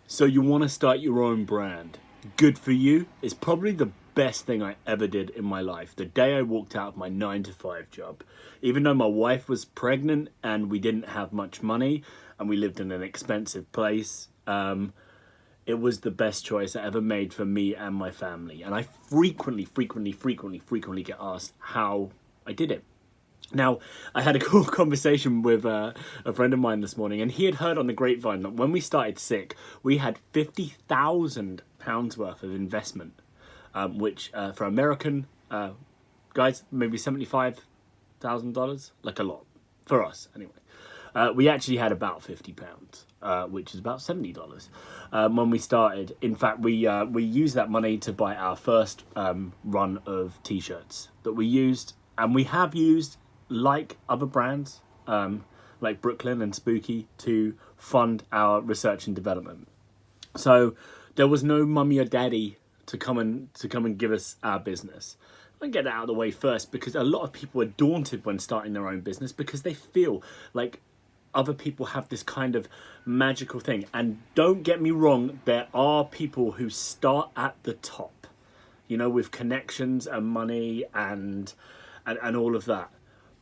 So you want to start your own brand. Good for you. It's probably the best thing I ever did in my life. The day I walked out of my 9 to 5 job, even though my wife was pregnant and we didn't have much money and we lived in an expensive place, it was the best choice I ever made for me and my family. And I frequently get asked how I did it. Now, I had a cool conversation with a friend of mine this morning, and he had heard on the grapevine that when we started Sick, we had £50,000 worth of investment, which for American guys, maybe $75,000, like a lot for us anyway. We actually had about £50, which is about $70 when we started. In fact, we used that money to buy our first run of t-shirts that we used, and we have used, like other brands, like Brooklyn and Spooky, to fund our research and development. So there was no mummy or daddy to come and give us our business. I'll get that out of the way first, because a lot of people are daunted when starting their own business because they feel like other people have this kind of magical thing. And don't get me wrong, there are people who start at the top, you know, with connections and money and all of that.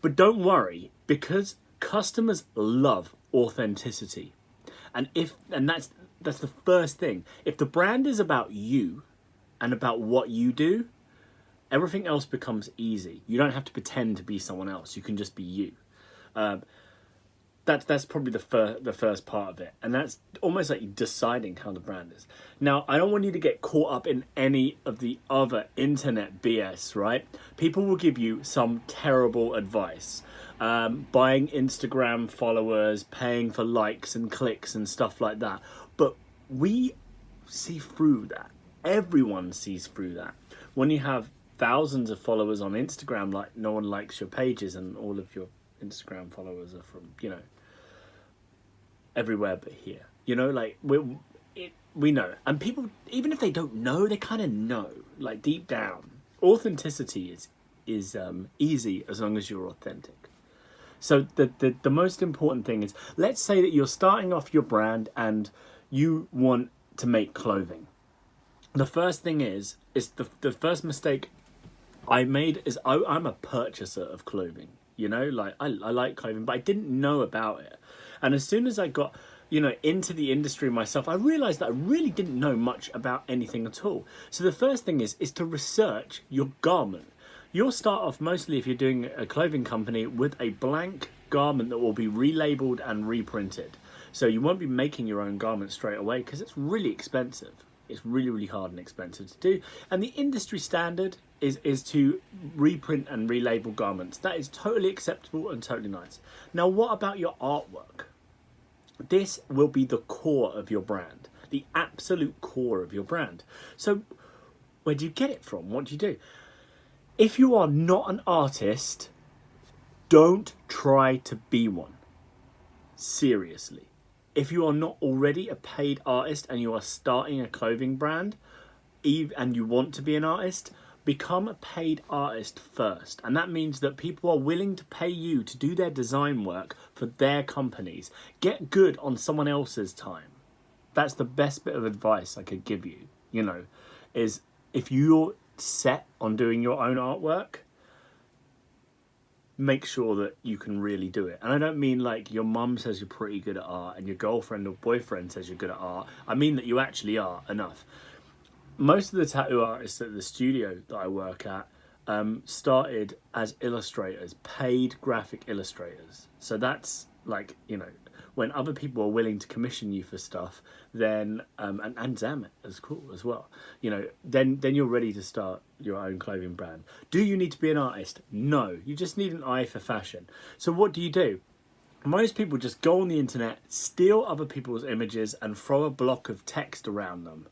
But don't worry, because customers love authenticity. And that's the first thing. If the brand is about you and about what you do, everything else becomes easy. You don't have to pretend to be someone else. You can just be you. That's probably the first part of it, and that's almost like deciding how the brand is. Now, I don't want you to get caught up in any of the other internet BS, right? People will give you some terrible advice, buying Instagram followers, paying for likes and clicks and stuff like that. But we see through that. Everyone sees through that. When you have thousands of followers on Instagram, like no one likes your pages, and all of your Instagram followers are from, you know, everywhere but here. You know, like we know, and people, even if they don't know, they kind of know, like deep down. Authenticity is easy as long as you're authentic. So the most important thing is, let's say that you're starting off your brand and you want to make clothing. The first thing is the first mistake I made is I'm a purchaser of clothing. You know, like I like clothing, but I didn't know about it. And as soon as I got, you know, into the industry myself, I realized that I really didn't know much about anything at all. So the first thing is to research your garment. You'll start off, mostly if you're doing a clothing company, with a blank garment that will be relabeled and reprinted. So you won't be making your own garment straight away because it's really expensive. It's really, really hard and expensive to do. And the industry standard is to reprint and relabel garments. That is totally acceptable and totally nice. Now, what about your artwork? This will be the core of your brand, the absolute core of your brand. So where do you get it from? What do you do? If you are not an artist, don't try to be one. Seriously. If you are not already a paid artist and you are starting a clothing brand and you want to be an artist, become a paid artist first. And that means that people are willing to pay you to do their design work for their companies. Get good on someone else's time. That's the best bit of advice I could give you, you know, is if you're set on doing your own artwork, make sure that you can really do it. And I don't mean like your mum says you're pretty good at art and your girlfriend or boyfriend says you're good at art. I mean that you actually are enough. Most of the tattoo artists at the studio that I work at started as illustrators, paid graphic illustrators. So that's like, you know, when other people are willing to commission you for stuff, then and Zamet is cool as well. You know, then you're ready to start your own clothing brand. Do you need to be an artist? No, you just need an eye for fashion. So what do? Most people just go on the internet, steal other people's images, and throw a block of text around them.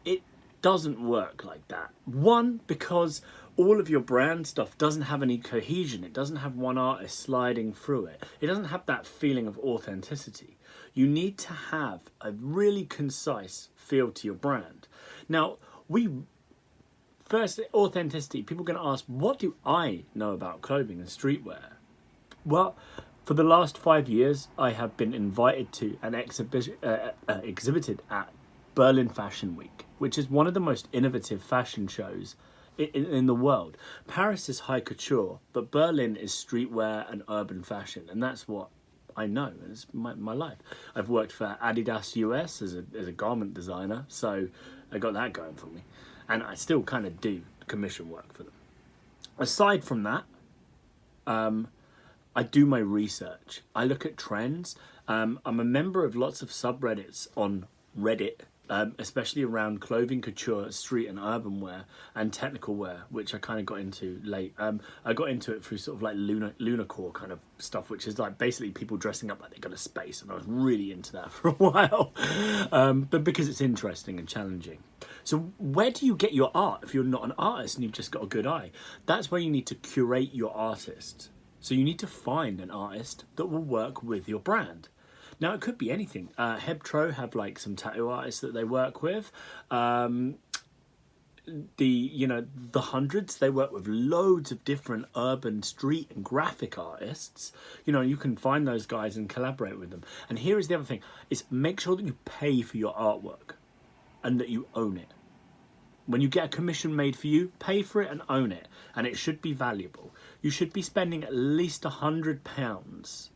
It doesn't work like that. One, because all of your brand stuff doesn't have any cohesion. It doesn't have one artist sliding through it. It doesn't have that feeling of authenticity. You need to have a really concise feel to your brand. Now, first, authenticity. People are going to ask, what do I know about clothing and streetwear? Well, For the last 5 years, I have been invited to an exhibition, exhibited at Berlin Fashion Week, which is one of the most innovative fashion shows in the world. Paris is high couture, but Berlin is streetwear and urban fashion, and that's what I know. It's my life. I've worked for Adidas US as a garment designer, so I got that going for me, and I still kind of do commission work for them. Aside from that, I do my research. I look at trends. I'm a member of lots of subreddits on Reddit, especially around clothing, couture, street and urban wear, and technical wear, which I kind of got into late. I got into it through sort of like lunacore kind of stuff, which is like basically people dressing up like they go to space, and I was really into that for a while. But because it's interesting and challenging. So where do you get your art if you're not an artist and you've just got a good eye? That's where you need to curate your artist. So you need to find an artist that will work with your brand. Now it could be anything. Hebtro have like some tattoo artists that they work with. The Hundreds, they work with loads of different urban, street and graphic artists. You can find those guys and collaborate with them. And here is the other thing: is make sure that you pay for your artwork and that you own it. When you get a commission made for you, pay for it and own it, and it should be valuable. You should be spending at least £100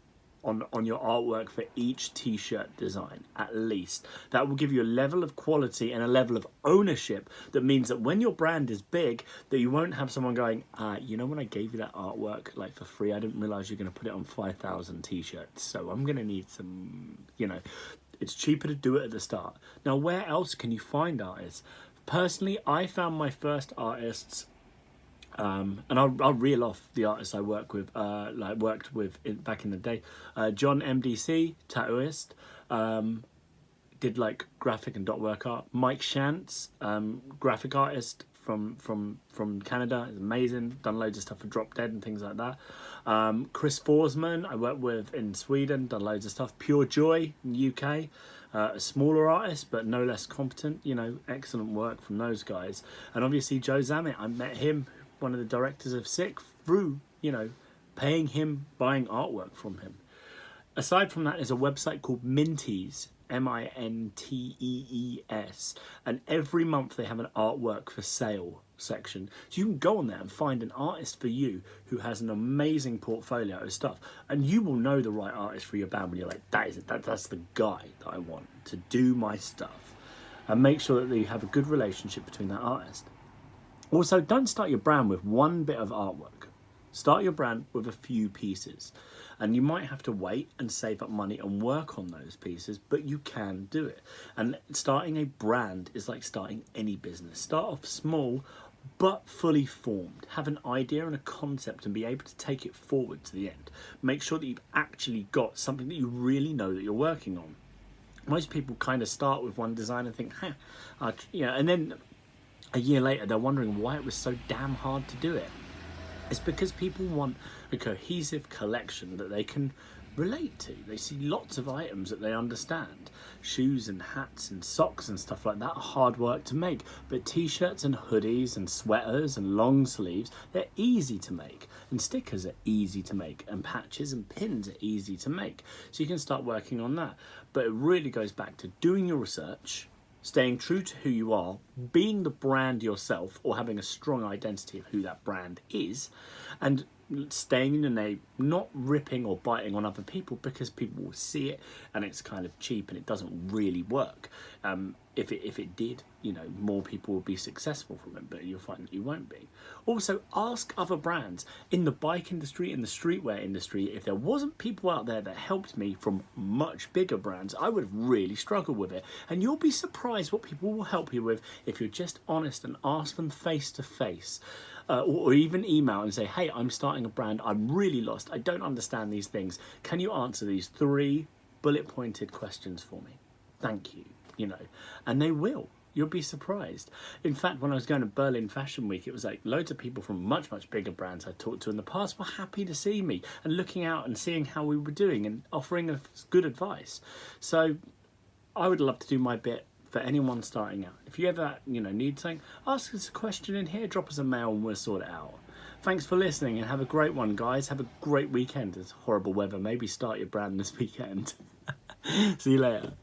on your artwork for each t-shirt design, at least. That will give you a level of quality and a level of ownership that means that when your brand is big, that you won't have someone going, when I gave you that artwork like for free, I didn't realize you're going to put it on 5,000 t-shirts, so I'm going to need some, it's cheaper to do it at the start. Now, where else can you find artists? Personally, I found my first artists, and I'll reel off the artists I worked with back in the day. John MDC, tattooist, did like graphic and dot work art. Mike Shantz, graphic artist from Canada, is amazing. Done loads of stuff for Drop Dead and things like that. Chris Forsman, I worked with in Sweden, done loads of stuff. Pure Joy in the UK. A smaller artist, but no less competent. Excellent work from those guys. And obviously Joe Zammit, I met him, one of the directors of Sick, through, paying him, buying artwork from him. Aside from that, there's a website called Mintees, Mintees, and every month they have an artwork for sale section. So you can go on there and find an artist for you who has an amazing portfolio of stuff, and you will know the right artist for your band when you're like, that's the guy that I want to do my stuff. And make sure that you have a good relationship between that artist. Also, don't start your brand with one bit of artwork. Start your brand with a few pieces. And you might have to wait and save up money and work on those pieces, but you can do it. And starting a brand is like starting any business. Start off small, but fully formed. Have an idea and a concept and be able to take it forward to the end. Make sure that you've actually got something that you really know that you're working on. Most people kind of start with one design and think, and then a year later they're wondering why it was so damn hard to do it. It's because people want a cohesive collection that they can relate to. They see lots of items that they understand. Shoes and hats and socks and stuff like that are hard work to make, but t-shirts and hoodies and sweaters and long sleeves, they're easy to make, and stickers are easy to make, and patches and pins are easy to make. So you can start working on that. But it really goes back to doing your research, staying true to who you are, being the brand yourself, or having a strong identity of who that brand is, and staying in your name, not ripping or biting on other people, because people will see it and it's kind of cheap and it doesn't really work. If it did, more people will be successful from it, but you'll find that you won't be. Also, ask other brands in the bike industry, in the streetwear industry. If there wasn't people out there that helped me from much bigger brands, I would have really struggled with it. And you'll be surprised what people will help you with if you're just honest and ask them face to face. Or even email and say, hey, I'm starting a brand, I'm really lost, I don't understand these things. Can you answer these 3 bullet-pointed questions for me? Thank you, and they will. You'll be surprised. In fact, when I was going to Berlin Fashion Week, it was like loads of people from much, much bigger brands I'd talked to in the past were happy to see me and looking out and seeing how we were doing and offering us good advice. So I would love to do my bit for anyone starting out. If you ever need something, ask us a question in here, drop us a mail and we'll sort it out. Thanks for listening and have a great one, guys. Have a great weekend. It's horrible weather. Maybe start your brand this weekend. See you later.